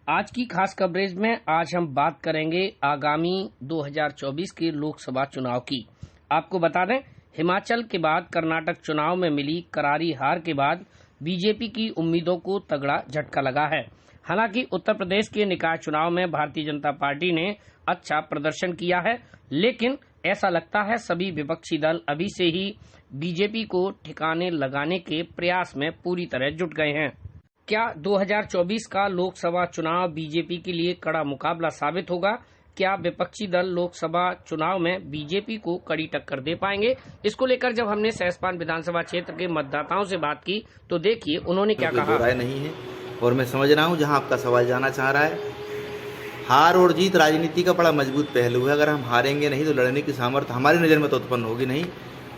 आज की खास कवरेज में आज हम बात करेंगे आगामी 2024 के लोकसभा चुनाव की। आपको बता दें, हिमाचल के बाद कर्नाटक चुनाव में मिली करारी हार के बाद बीजेपी की उम्मीदों को तगड़ा झटका लगा है। हालांकि उत्तर प्रदेश के निकाय चुनाव में भारतीय जनता पार्टी ने अच्छा प्रदर्शन किया है, लेकिन ऐसा लगता है सभी विपक्षी दल अभी से ही बीजेपी को ठिकाने लगाने के प्रयास में पूरी तरह जुट गए हैं। क्या 2024 का लोकसभा चुनाव बीजेपी के लिए कड़ा मुकाबला साबित होगा? क्या विपक्षी दल लोकसभा चुनाव में बीजेपी को कड़ी टक्कर दे पाएंगे? इसको लेकर जब हमने सहसपान विधानसभा क्षेत्र के मतदाताओं से बात की तो देखिए उन्होंने क्या कहा। राय नहीं है और मैं समझ रहा हूँ जहाँ आपका सवाल जाना चाह रहा है। हार और जीत राजनीति का बड़ा मजबूत पहलू है। अगर हम हारेंगे नहीं तो लड़ने की सामर्थ्य हमारी नज़र में तो उत्पन्न होगी नहीं,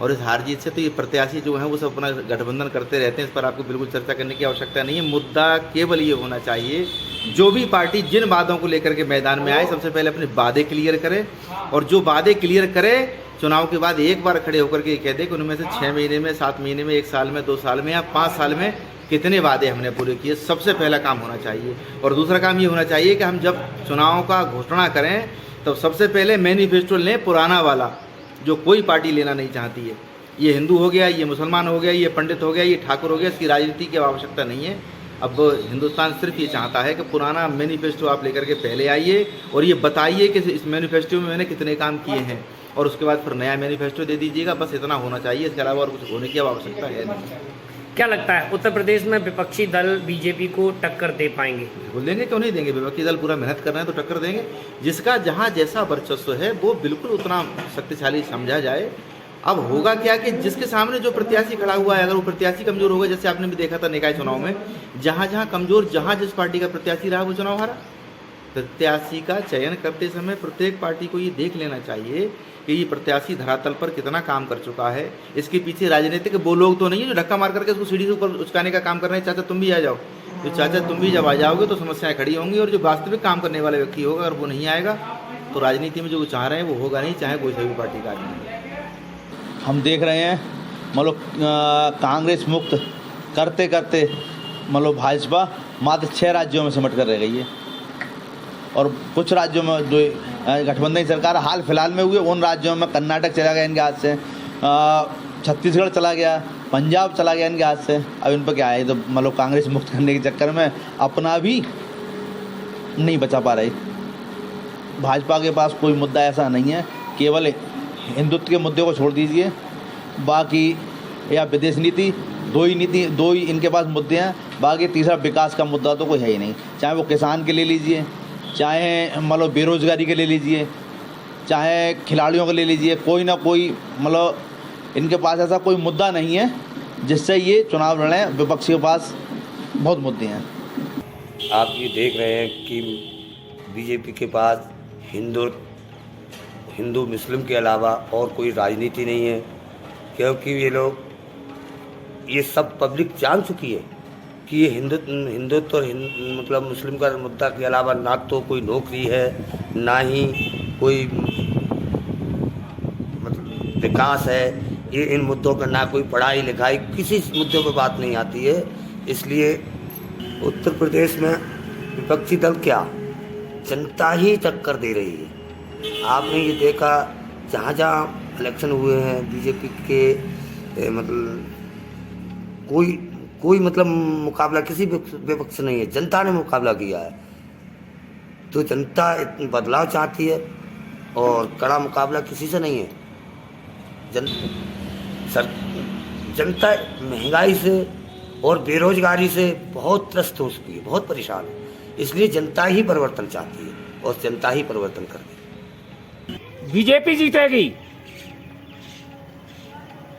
और इस हार जीत से तो ये प्रत्याशी जो हैं वो सब अपना गठबंधन करते रहते हैं। इस पर आपको बिल्कुल चर्चा करने की आवश्यकता नहीं है। मुद्दा केवल ये होना चाहिए, जो भी पार्टी जिन वादों को लेकर के मैदान में आए सबसे पहले अपने वादे क्लियर करे, और जो वादे क्लियर करे चुनाव के बाद एक बार खड़े होकर के कह दे कि उनमें से 6 महीने में, 7 महीने में, 1 साल में, 2 साल में या 5 साल में कितने वादे हमने पूरे किए। सबसे पहला काम होना चाहिए। और दूसरा काम ये होना चाहिए कि हम जब चुनाव का घोषणा करें तो सबसे पहले मैनिफेस्टो लें, पुराना वाला जो कोई पार्टी लेना नहीं चाहती है। ये हिंदू हो गया, ये मुसलमान हो गया, ये पंडित हो गया, ये ठाकुर हो गया, इसकी राजनीति की आवश्यकता नहीं है। अब हिंदुस्तान सिर्फ ये चाहता है कि पुराना मैनिफेस्टो आप लेकर के पहले आइए और ये बताइए कि इस मैनिफेस्टो में मैंने कितने काम किए हैं, और उसके बाद फिर नया मैनिफेस्टो दे दीजिएगा। बस इतना होना चाहिए, इसके अलावा और कुछ होने की आवश्यकता है नहीं। क्या लगता है उत्तर प्रदेश में विपक्षी दल बीजेपी को टक्कर दे पाएंगे? बिल्कुल देंगे, क्यों नहीं देंगे। विपक्षी दल पूरा मेहनत कर रहे हैं तो टक्कर देंगे। जिसका जहाँ जैसा वर्चस्व है वो बिल्कुल उतना शक्तिशाली समझा जाए। अब होगा क्या कि जिसके सामने जो प्रत्याशी खड़ा हुआ है, अगर वो प्रत्याशी कमजोर होगा, जैसे आपने भी देखा था निकाय चुनाव में, जहाँ जहाँ कमजोर, जहाँ जिस पार्टी का प्रत्याशी रहा वो चुनाव हारा। प्रत्याशी का चयन करते समय प्रत्येक पार्टी को ये देख लेना चाहिए कि ये प्रत्याशी धरातल पर कितना काम कर चुका है। इसके पीछे राजनीतिक वो लोग तो नहीं है जो धक्का मार करके उसको सीढ़ी से ऊपर उचकाने का काम कर रहे हैं। चाचा तुम भी आ जाओ, तो चाचा तुम भी जब आ जाओगे तो समस्याएं खड़ी होंगी, और जो वास्तविक काम करने वाला व्यक्ति होगा अगर वो नहीं आएगा तो राजनीति में जो चाह रहे हैं वो होगा नहीं, चाहे कोई सा भी पार्टी का आदमी। हम देख रहे हैं मतलब कांग्रेस मुक्त करते करते मतलब भाजपा मात्र 6 राज्यों में सिमट कर रह गई है, और कुछ राज्यों में जो गठबंधन सरकार हाल फिलहाल में हुए उन राज्यों में कर्नाटक चला गया इनके हाथ से, छत्तीसगढ़ चला गया, पंजाब चला गया इनके हाथ से। अब इन पर क्या है, तो मतलब कांग्रेस मुक्त करने के चक्कर में अपना भी नहीं बचा पा रही। भाजपा के पास कोई मुद्दा ऐसा नहीं है, केवल हिंदुत्व के मुद्दे को छोड़ दीजिए, बाकी या विदेश नीति, दो ही इनके पास मुद्दे हैं। बाकी तीसरा विकास का मुद्दा तो कोई है ही नहीं। चाहे वो किसान के ले लीजिए, चाहे मतलब बेरोजगारी के ले लीजिए, चाहे खिलाड़ियों के ले लीजिए, कोई ना कोई मतलब इनके पास ऐसा कोई मुद्दा नहीं है जिससे ये चुनाव लड़ें। विपक्ष के पास बहुत मुद्दे हैं। आप ये देख रहे हैं कि बीजेपी के पास हिंदू मुस्लिम के अलावा और कोई राजनीति नहीं है, क्योंकि ये लोग ये सब पब्लिक जान चुकी है कि ये हिंदुत्व और मतलब मुस्लिम का मुद्दा के अलावा ना तो कोई नौकरी है, ना ही कोई मतलब विकास है। ये इन मुद्दों पर ना कोई पढ़ाई लिखाई, किसी मुद्दों पर बात नहीं आती है। इसलिए उत्तर प्रदेश में विपक्षी दल क्या, जनता ही टक्कर दे रही है। आपने ये देखा जहाँ जहाँ इलेक्शन हुए हैं बीजेपी के मतलब कोई मतलब मुकाबला किसी विपक्ष नहीं है, जनता ने मुकाबला किया है। तो जनता बदलाव चाहती है और कड़ा मुकाबला किसी से नहीं है। जनता महंगाई से और बेरोजगारी से बहुत त्रस्त हो चुकी है, बहुत परेशान है। इसलिए जनता ही परिवर्तन चाहती है और जनता ही परिवर्तन करती है। बीजेपी जीतेगी,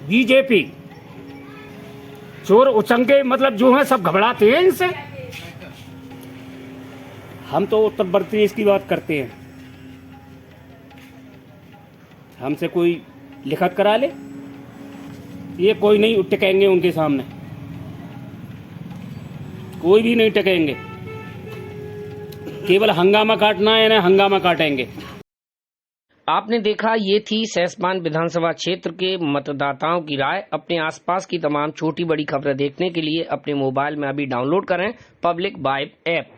बीजेपी। चोर उचंगे मतलब जो है सब घबराते हैं इनसे। हम तो उत्तर प्रदेश की बात करते हैं, हमसे कोई लिखत करा ले, ये कोई नहीं टिकेंगे उनके सामने, कोई भी नहीं टिकेंगे। केवल हंगामा काटना है ना, हंगामा काटेंगे। आपने देखा, ये थी सहसपान विधानसभा क्षेत्र के मतदाताओं की राय। अपने आसपास की तमाम छोटी बड़ी खबरें देखने के लिए अपने मोबाइल में अभी डाउनलोड करें पब्लिक वाइब ऐप।